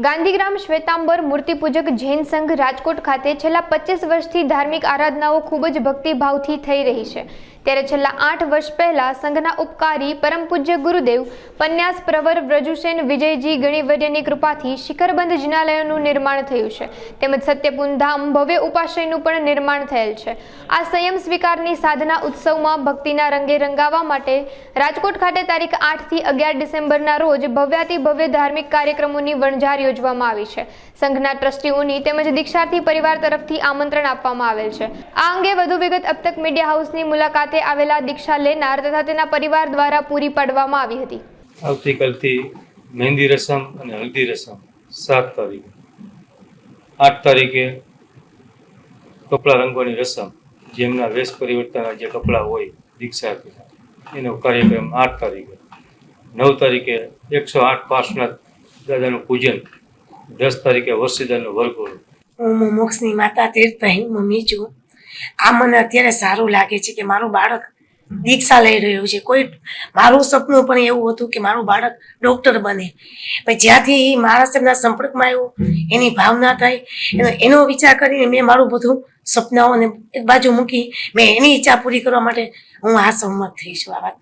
ગાંધીગ્રામ શ્વેતાંબર મૂર્તિપૂજક જૈન સંઘ રાજકોટ ખાતે છેલ્લા 25 વર્ષથી ધાર્મિક આરાધનાઓ ખૂબ જ ભક્તિભાવથી થઈ રહી છે। ત્યારે છેલ્લા 8 વર્ષ પહેલા સંઘના ઉપકારી પરમ પૂજ્ય ગુરુદેવ પન્યાસ પ્રવર વ્રજુસેન વિજયજી ગણિવર્યની કૃપાથી શિખરબંધ જિનાલયનું નિર્માણ થયું છે, તેમજ સત્યપુન ધામ ભવ્ય ઉપાશ્રયનું પણ નિર્માણ થયેલ છે। આ સંયમ સ્વીકારની સાધના ઉત્સવમાં ભક્તિના રંગે રંગાવા માટે રાજકોટ ખાતે તારીખ 8 થી 11 ડિસેમ્બરના રોજ ભવ્યાતિ ભવ્ય ધાર્મિક કાર્યક્રમોની વણઝાર યોજવામાં આવી છે। સંઘના ટ્રસ્ટીઓની તેમજ દીક્ષાર્થી પરિવાર તરફથી આમંત્રણ આપવામાં આવેલ છે। આ અંગે વધુ વિગત અબ તક મીડિયા હાઉસની મુલાકાતે આવેલા દીક્ષા લેનાર તથા તેના પરિવાર દ્વારા પૂરી પાડવામાં આવી હતી। આવતીકાલથી મહેંદી રસમ અને હલ્દી રસમ 7 તારીખે, 8 તારીખે કપડાં રંગવાની રસમ, જેમના વેશ પરિવર્તનના જે કપડાં હોય દીક્ષાર્થીના, એનો કાર્યક્રમ 8 તારીખે, 9 તારીખે 108 પાર્શ્વનાથ દાદાનું પૂજન, 10 તારીખે વર્ષીદારનો વરઘોડો। હું મોક્ષની માતા તીર્થભાઈ મમ્મી છું। આ મને અત્યારે સારું લાગે છે કે મારું બાળક દીક્ષા લઈ રહ્યું છે। કોઈ મારું સપનું પણ એવું હતું કે મારું બાળક ડૉક્ટર બને, પણ જ્યાંથી મારા સાહેબના સંપર્કમાં આવ્યું, એની ભાવના થઈ, એનો વિચાર કરીને મેં મારું બધું સપનાઓને એક બાજુ મૂકી મેં એની ઈચ્છા પૂરી કરવા માટે હું આ સહમત થઈ છું આ વાત।